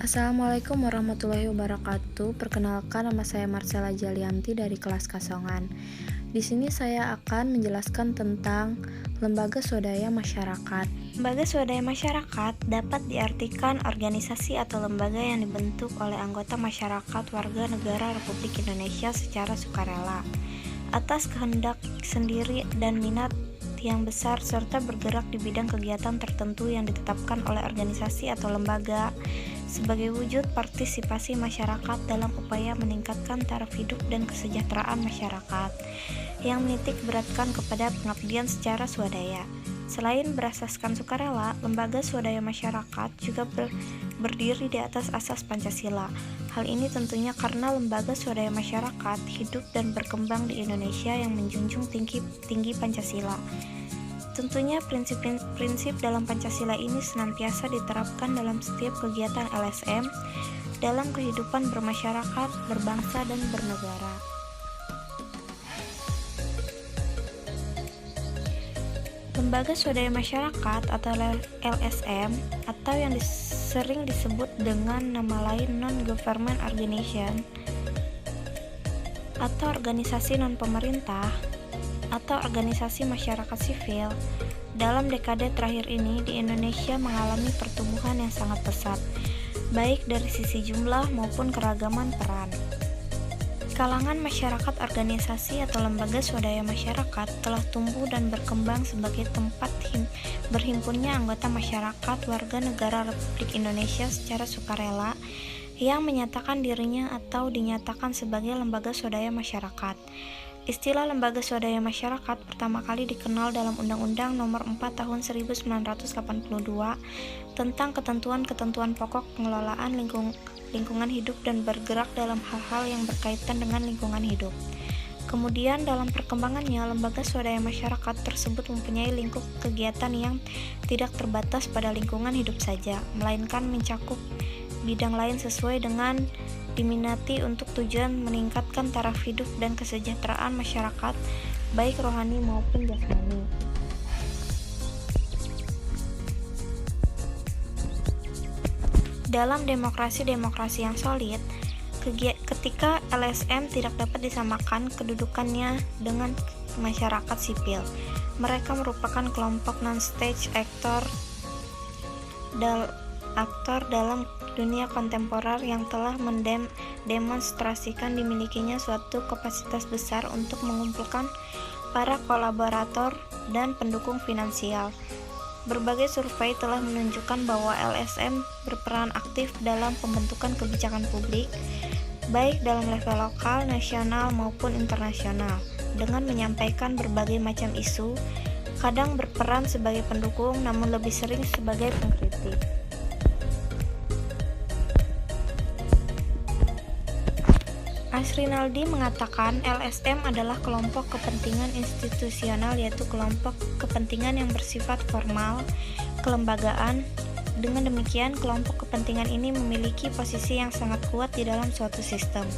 Assalamualaikum warahmatullahi wabarakatuh. Perkenalkan, nama saya Marcella Jalianti dari kelas Kasongan. Di sini saya akan menjelaskan tentang lembaga swadaya masyarakat. Lembaga swadaya masyarakat dapat diartikan organisasi atau lembaga yang dibentuk oleh anggota masyarakat warga negara Republik Indonesia secara sukarela atas kehendak sendiri dan minat yang besar, serta bergerak di bidang kegiatan tertentu yang ditetapkan oleh organisasi atau lembaga sebagai wujud partisipasi masyarakat dalam upaya meningkatkan taraf hidup dan kesejahteraan masyarakat yang menitik beratkan kepada pengabdian secara swadaya. Selain berasaskan sukarela, lembaga swadaya masyarakat juga berdiri di atas asas Pancasila. Hal ini tentunya karena lembaga swadaya masyarakat hidup dan berkembang di Indonesia yang menjunjung tinggi Pancasila. Tentunya prinsip dalam Pancasila ini senantiasa diterapkan dalam setiap kegiatan LSM dalam kehidupan bermasyarakat, berbangsa, dan bernegara. Lembaga swadaya masyarakat atau LSM atau yang sering disebut dengan nama lain non-government organization atau organisasi non-pemerintah atau organisasi masyarakat sipil, dalam dekade terakhir ini di Indonesia mengalami pertumbuhan yang sangat pesat, baik dari sisi jumlah maupun keragaman peran. Kalangan masyarakat organisasi atau lembaga swadaya masyarakat telah tumbuh dan berkembang sebagai tempat berhimpunnya anggota masyarakat warga negara Republik Indonesia secara sukarela yang menyatakan dirinya atau dinyatakan sebagai lembaga swadaya masyarakat. Istilah lembaga swadaya masyarakat pertama kali dikenal dalam Undang-Undang Nomor 4 Tahun 1982 tentang ketentuan-ketentuan pokok pengelolaan lingkungan hidup dan bergerak dalam hal-hal yang berkaitan dengan lingkungan hidup. Kemudian dalam perkembangannya, lembaga swadaya masyarakat tersebut mempunyai lingkup kegiatan yang tidak terbatas pada lingkungan hidup saja, melainkan mencakup bidang lain sesuai dengan diminati untuk tujuan meningkatkan taraf hidup dan kesejahteraan masyarakat, baik rohani maupun jasmani. Dalam demokrasi yang solid, ketika LSM tidak dapat disamakan kedudukannya dengan masyarakat sipil, mereka merupakan kelompok non-state actor dalam dunia kontemporer yang telah mendemonstrasikan dimilikinya suatu kapasitas besar untuk mengumpulkan para kolaborator dan pendukung finansial. Berbagai survei telah menunjukkan bahwa LSM berperan aktif dalam pembentukan kebijakan publik, baik dalam level lokal, nasional, maupun internasional, dengan menyampaikan berbagai macam isu, kadang berperan sebagai pendukung namun lebih sering sebagai pengkritik. Asrinaldi mengatakan LSM adalah kelompok kepentingan institusional, yaitu kelompok kepentingan yang bersifat formal, kelembagaan. Dengan demikian, kelompok kepentingan ini memiliki posisi yang sangat kuat di dalam suatu sistem.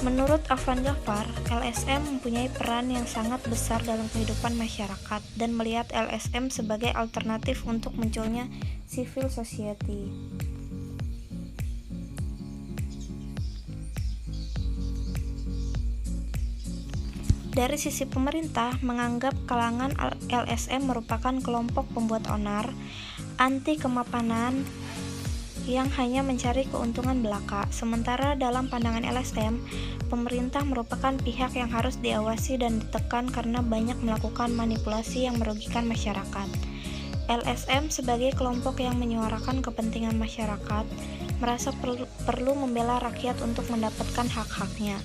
Menurut Afan Jafar, LSM mempunyai peran yang sangat besar dalam kehidupan masyarakat dan melihat LSM sebagai alternatif untuk munculnya civil society. Dari sisi pemerintah, menganggap kalangan LSM merupakan kelompok pembuat onar, anti kemapanan, yang hanya mencari keuntungan belaka. Sementara dalam pandangan LSM, pemerintah merupakan pihak yang harus diawasi dan ditekan karena banyak melakukan manipulasi yang merugikan masyarakat. LSM sebagai kelompok yang menyuarakan kepentingan masyarakat, merasa perlu membela rakyat untuk mendapatkan hak-haknya.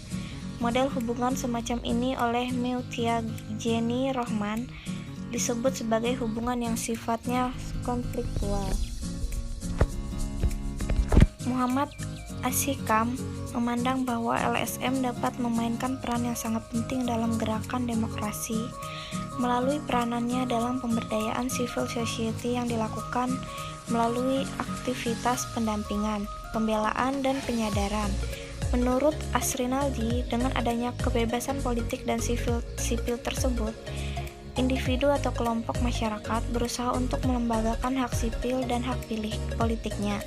Model hubungan semacam ini oleh Mutiajenny Rohman disebut sebagai hubungan yang sifatnya konfliktual. Muhammad Asyikam memandang bahwa LSM dapat memainkan peran yang sangat penting dalam gerakan demokrasi melalui peranannya dalam pemberdayaan civil society yang dilakukan melalui aktivitas pendampingan, pembelaan, dan penyadaran. Menurut Asrinaldi, dengan adanya kebebasan politik dan sipil tersebut, individu atau kelompok masyarakat berusaha untuk melembagakan hak sipil dan hak pilih politiknya.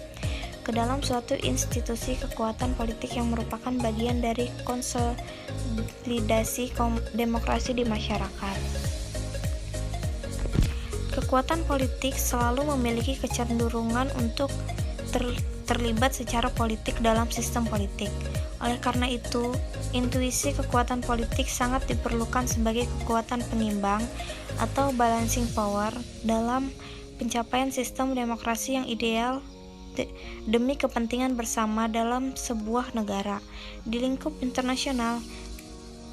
ke dalam suatu institusi kekuatan politik yang merupakan bagian dari konsolidasi demokrasi di masyarakat. Kekuatan politik selalu memiliki kecenderungan untuk terlibat secara politik dalam sistem politik. Oleh karena itu, intuisi kekuatan politik sangat diperlukan sebagai kekuatan pengimbang atau balancing power dalam pencapaian sistem demokrasi yang ideal demi kepentingan bersama dalam sebuah negara. Di lingkup internasional,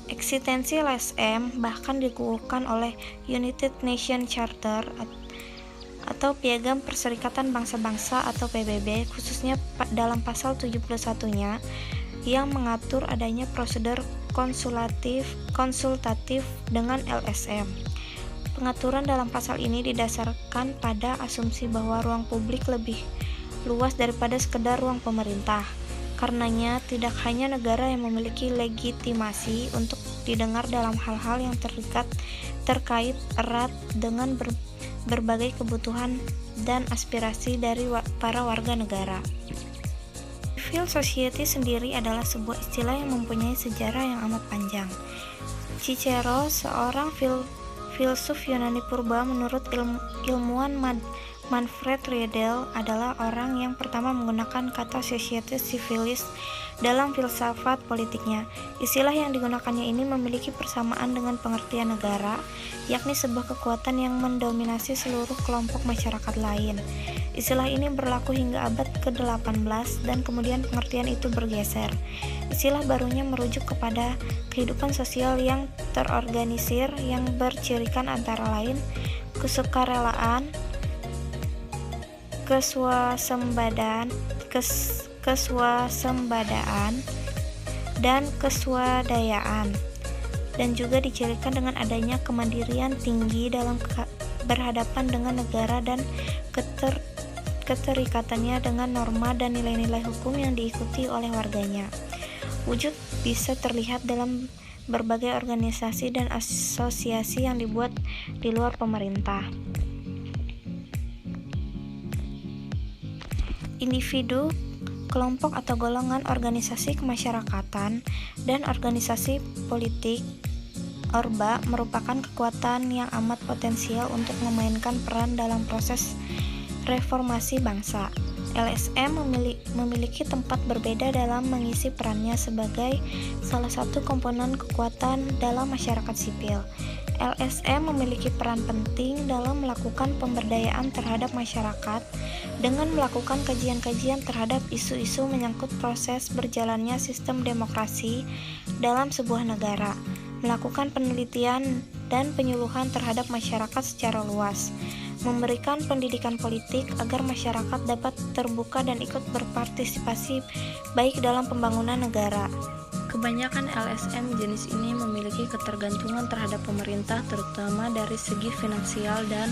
eksistensi LSM bahkan dikukuhkan oleh United Nations Charter atau Piagam Perserikatan Bangsa-Bangsa atau PBB, khususnya dalam pasal 71-nya yang mengatur adanya prosedur konsultatif dengan LSM. Pengaturan dalam pasal ini didasarkan pada asumsi bahwa ruang publik lebih luas daripada sekedar ruang pemerintah. Karenanya, tidak hanya negara yang memiliki legitimasi untuk didengar dalam hal-hal yang terkait erat dengan berbagai kebutuhan dan aspirasi dari para warga negara. Civil society sendiri adalah sebuah istilah yang mempunyai sejarah yang amat panjang. Cicero, seorang filsuf Yunani purba, menurut ilmuwan Manfred Riedel, adalah orang yang pertama menggunakan kata societas civilis dalam filsafat politiknya. Istilah yang digunakannya ini memiliki persamaan dengan pengertian negara, yakni sebuah kekuatan yang mendominasi seluruh kelompok masyarakat lain. Istilah ini berlaku hingga abad ke-18 dan kemudian pengertian itu bergeser. Istilah barunya merujuk kepada kehidupan sosial yang terorganisir yang bercirikan antara lain kesukarelaan, keswasembadaan, dan keswadayaan, dan juga dicirikan dengan adanya kemandirian tinggi dalam berhadapan dengan negara dan keterikatannya dengan norma dan nilai-nilai hukum yang diikuti oleh warganya. Wujud bisa terlihat dalam berbagai organisasi dan asosiasi yang dibuat di luar pemerintah. Individu, kelompok atau golongan organisasi kemasyarakatan, dan organisasi politik orba merupakan kekuatan yang amat potensial untuk memainkan peran dalam proses reformasi bangsa. LSM memiliki tempat berbeda dalam mengisi perannya sebagai salah satu komponen kekuatan dalam masyarakat sipil. LSM memiliki peran penting dalam melakukan pemberdayaan terhadap masyarakat dengan melakukan kajian-kajian terhadap isu-isu menyangkut proses berjalannya sistem demokrasi dalam sebuah negara, melakukan penelitian dan penyuluhan terhadap masyarakat secara luas, memberikan pendidikan politik agar masyarakat dapat terbuka dan ikut berpartisipasi baik dalam pembangunan negara. Kebanyakan LSM jenis ini memiliki ketergantungan terhadap pemerintah, terutama dari segi finansial dan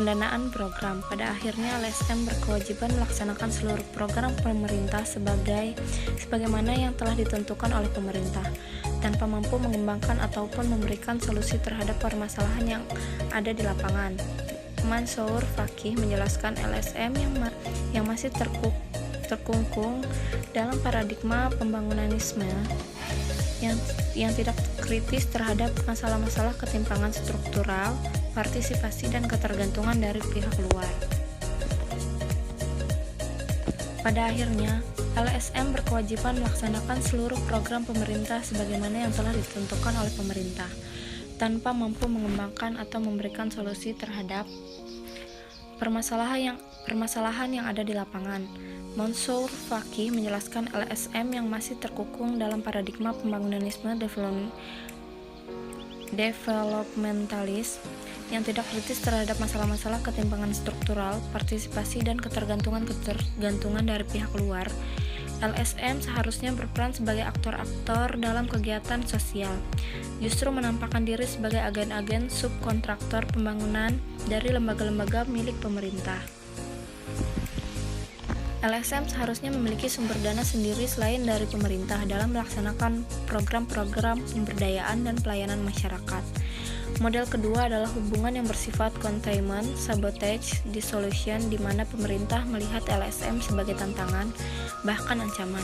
pendanaan program. Pada akhirnya, LSM berkewajiban melaksanakan seluruh program pemerintah sebagaimana yang telah ditentukan oleh pemerintah, tanpa mampu mengembangkan ataupun memberikan solusi terhadap permasalahan yang ada di lapangan. Mansour Fakih menjelaskan LSM yang masih terkungkung dalam paradigma pembangunanisme yang tidak kritis terhadap masalah-masalah ketimpangan struktural, partisipasi, dan ketergantungan dari pihak luar. Pada akhirnya, LSM berkewajiban melaksanakan seluruh program pemerintah sebagaimana yang telah ditentukan oleh pemerintah, tanpa mampu mengembangkan atau memberikan solusi terhadap permasalahan yang ada di lapangan. Mansour Fakih menjelaskan LSM yang masih terkungkung dalam paradigma pembangunanisme developmentalis yang tidak kritis terhadap masalah-masalah ketimpangan struktural, partisipasi, dan ketergantungan dari pihak luar. LSM seharusnya berperan sebagai aktor-aktor dalam kegiatan sosial, justru menampakkan diri sebagai agen-agen subkontraktor pembangunan dari lembaga-lembaga milik pemerintah. LSM seharusnya memiliki sumber dana sendiri selain dari pemerintah dalam melaksanakan program-program pemberdayaan dan pelayanan masyarakat. Model kedua adalah hubungan yang bersifat containment, sabotage, dissolution, di mana pemerintah melihat LSM sebagai tantangan, bahkan ancaman.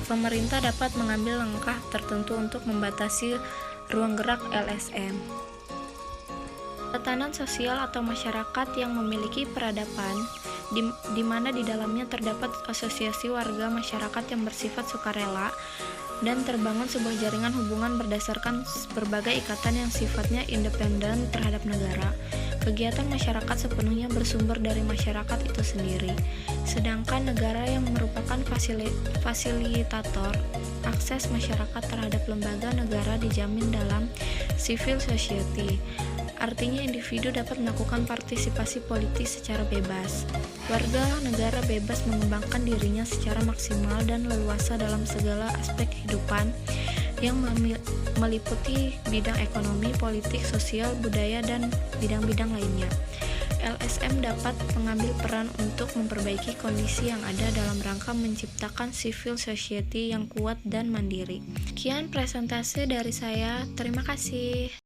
Pemerintah dapat mengambil langkah tertentu untuk membatasi ruang gerak LSM. Tatanan sosial atau masyarakat yang memiliki peradaban, di mana di dalamnya terdapat asosiasi warga masyarakat yang bersifat sukarela, dan terbangun sebuah jaringan hubungan berdasarkan berbagai ikatan yang sifatnya independen terhadap negara. Kegiatan masyarakat sepenuhnya bersumber dari masyarakat itu sendiri, sedangkan negara yang merupakan fasilitator akses masyarakat terhadap lembaga negara dijamin dalam civil society. Artinya individu dapat melakukan partisipasi politik secara bebas. Warga negara bebas mengembangkan dirinya secara maksimal dan leluasa dalam segala aspek kehidupan yang meliputi bidang ekonomi, politik, sosial, budaya, dan bidang-bidang lainnya. LSM dapat mengambil peran untuk memperbaiki kondisi yang ada dalam rangka menciptakan civil society yang kuat dan mandiri. Sekian presentasi dari saya, terima kasih.